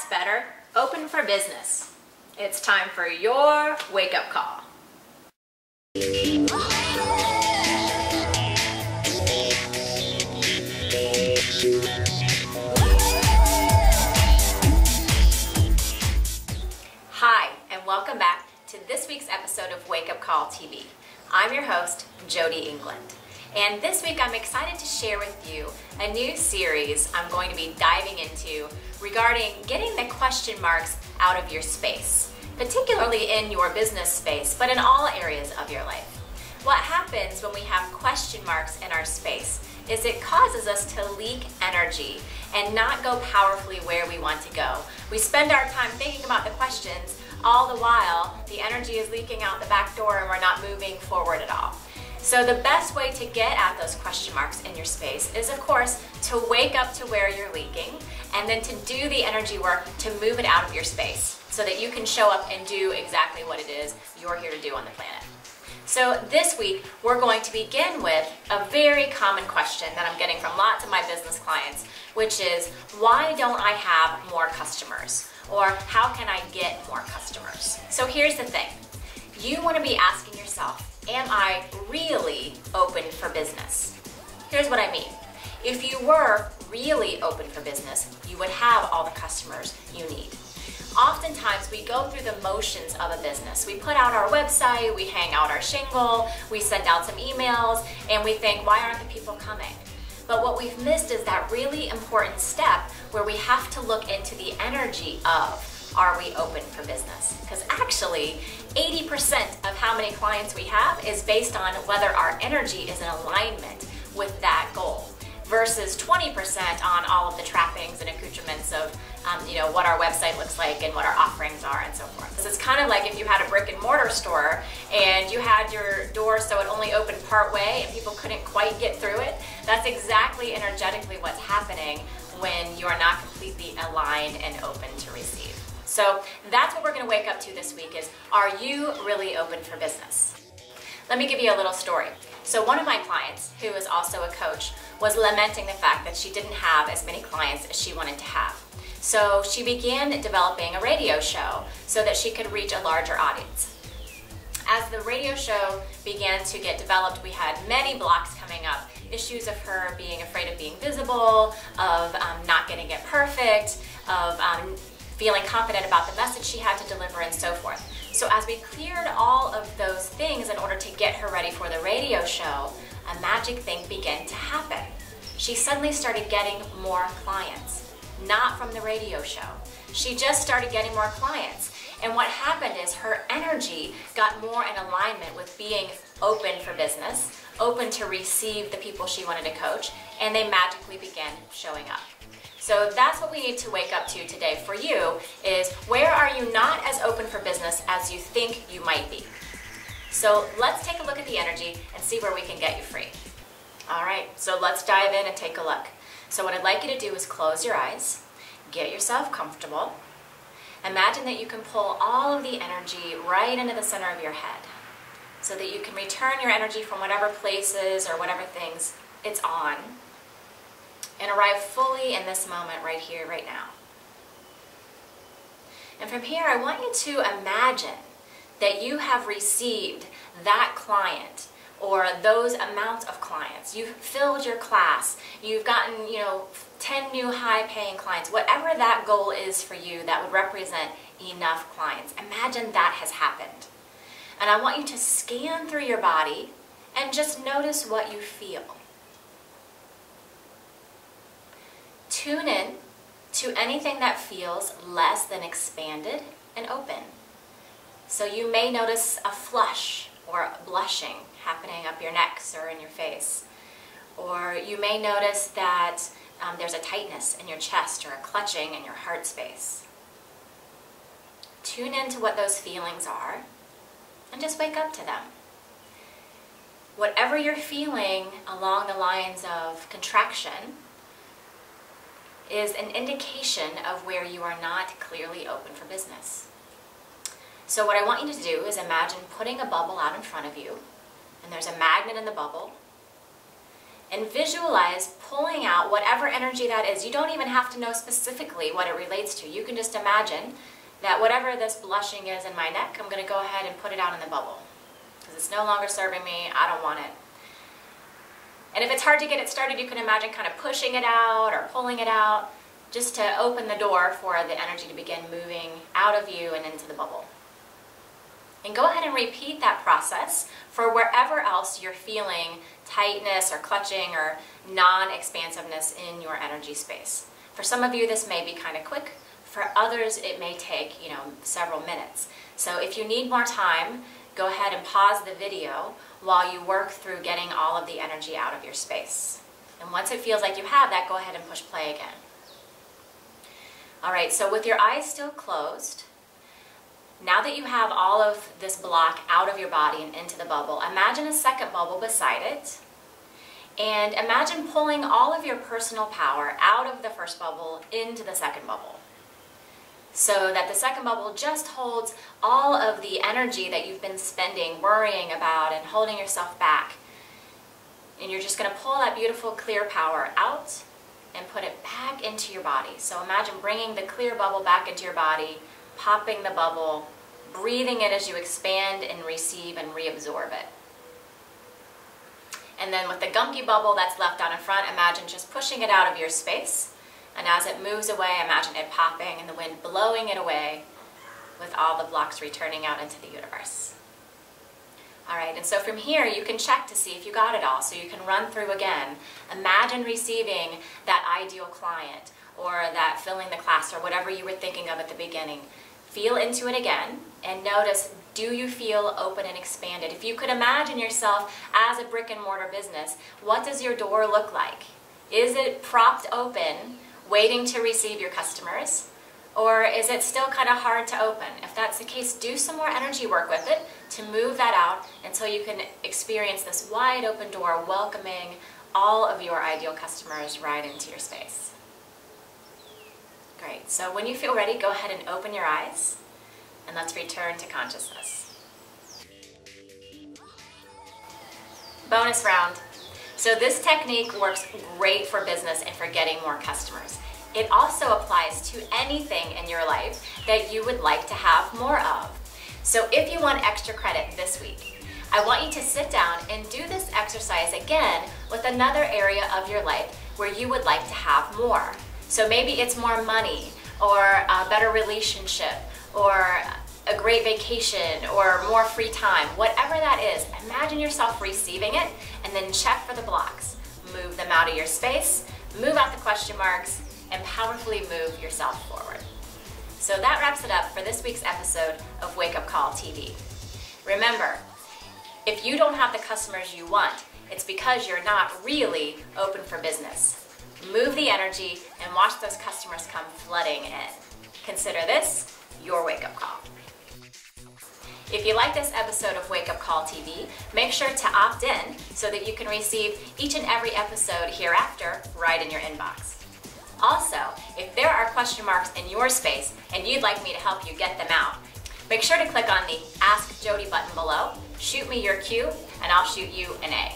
better, open for business. It's time for your wake-up call. Hi, and welcome back to this week's episode of Wake Up Call TV. I'm your host, Jody England. And this week I'm excited to share with you a new series I'm going to be diving into regarding getting the question marks out of your space, particularly in your business space, but in all areas of your life. What happens when we have question marks in our space is it causes us to leak energy and not go powerfully where we want to go. We spend our time thinking about the questions, all the while the energy is leaking out the back door and we're not moving forward at all. So the best way to get at those question marks in your space is, of course, to wake up to where you're leaking and then to do the energy work to move it out of your space so that you can show up and do exactly what it is you're here to do on the planet. So this week, we're going to begin with a very common question that I'm getting from lots of my business clients, which is, why don't I have more customers? Or how can I get more customers? So here's the thing. You want to be asking yourself, am I really open for business? Here's what I mean. If you were really open for business, you would have all the customers you need. Oftentimes, we go through the motions of a business. We put out our website, we hang out our shingle, we send out some emails, and we think, why aren't the people coming? But what we've missed is that really important step where we have to look into the energy of, are we open for business? Because actually, 80% of how many clients we have is based on whether our energy is in alignment with that goal, versus 20% on all of the trappings and accoutrements of what our website looks like and what our offerings are and so forth. This is kind of like if you had a brick and mortar store and you had your door so it only opened part way and people couldn't quite get through it. That's exactly energetically what's happening when you are not completely aligned and open to receive. So that's what we're going to wake up to this week is, are you really open for business? Let me give you a little story. So one of my clients, who is also a coach, was lamenting the fact that she didn't have as many clients as she wanted to have. So she began developing a radio show so that she could reach a larger audience. As the radio show began to get developed, we had many blocks coming up. Issues of her being afraid of being visible, of not getting it perfect, of feeling confident about the message she had to deliver, and so forth. So as we cleared all of those things in order to get her ready for the radio show, a magic thing began to happen. She suddenly started getting more clients. Not from the radio show. She just started getting more clients. And what happened is her energy got more in alignment with being open for business, open to receive the people she wanted to coach, and they magically began showing up. So that's what we need to wake up to today for you is, where are you not as open for business as you think you might be? So let's take a look at the energy and see where we can get you free. All right, so let's dive in and take a look. So what I'd like you to do is close your eyes, get yourself comfortable. Imagine that you can pull all of the energy right into the center of your head so that you can return your energy from whatever places or whatever things it's on and arrive fully in this moment right here, right now. And from here, I want you to imagine that you have received that client or those amounts of clients. You've filled your class, you've gotten 10 new high-paying clients, whatever that goal is for you that would represent enough clients. Imagine that has happened. And I want you to scan through your body and just notice what you feel. Tune in to anything that feels less than expanded and open. So you may notice a flush or blushing happening up your necks or in your face. Or you may notice that there's a tightness in your chest or a clutching in your heart space. Tune into what those feelings are and just wake up to them. Whatever you're feeling along the lines of contraction is an indication of where you are not clearly open for business. So what I want you to do is imagine putting a bubble out in front of you, and there's a magnet in the bubble, and visualize pulling out whatever energy that is. You don't even have to know specifically what it relates to. You can just imagine that whatever this blushing is in my neck, I'm going to go ahead and put it out in the bubble. Because it's no longer serving me, I don't want it. And if it's hard to get it started, you can imagine kind of pushing it out or pulling it out, just to open the door for the energy to begin moving out of you and into the bubble. And go ahead and repeat that process for wherever else you're feeling tightness or clutching or non-expansiveness in your energy space. For some of you, this may be kind of quick. For others, it may take, several minutes. So if you need more time, go ahead and pause the video while you work through getting all of the energy out of your space. And once it feels like you have that, go ahead and push play again. All right, so with your eyes still closed, now that you have all of this block out of your body and into the bubble, imagine a second bubble beside it. And imagine pulling all of your personal power out of the first bubble into the second bubble, so that the second bubble just holds all of the energy that you've been spending worrying about and holding yourself back. And you're just going to pull that beautiful clear power out and put it back into your body. So imagine bringing the clear bubble back into your body, popping the bubble, breathing it as you expand and receive and reabsorb it. And then with the gunky bubble that's left down in front, imagine just pushing it out of your space. And as it moves away, imagine it popping and the wind blowing it away with all the blocks returning out into the universe. All right, and so from here, you can check to see if you got it all. So you can run through again. Imagine receiving that ideal client or that filling the class or whatever you were thinking of at the beginning. Feel into it again and notice, do you feel open and expanded? If you could imagine yourself as a brick and mortar business, what does your door look like? Is it propped open, waiting to receive your customers? Or is it still kind of hard to open? If that's the case, do some more energy work with it to move that out until you can experience this wide open door welcoming all of your ideal customers right into your space. Great, so when you feel ready, go ahead and open your eyes and let's return to consciousness. Bonus round. So this technique works great for business and for getting more customers. It also applies to anything in your life that you would like to have more of. So if you want extra credit this week, I want you to sit down and do this exercise again with another area of your life where you would like to have more. So maybe it's more money, or a better relationship, or a great vacation, or more free time. Whatever that is, imagine yourself receiving it and then check for the blocks. Move them out of your space, move out the question marks, and powerfully move yourself forward. So that wraps it up for this week's episode of Wake Up Call TV. Remember, if you don't have the customers you want, it's because you're not really open for business. Move the energy and watch those customers come flooding in. Consider this your wake-up call. If you like this episode of Wake Up Call TV, make sure to opt in so that you can receive each and every episode hereafter right in your inbox. Also, if there are question marks in your space and you'd like me to help you get them out, make sure to click on the Ask Jody button below, shoot me your cue, and I'll shoot you an A.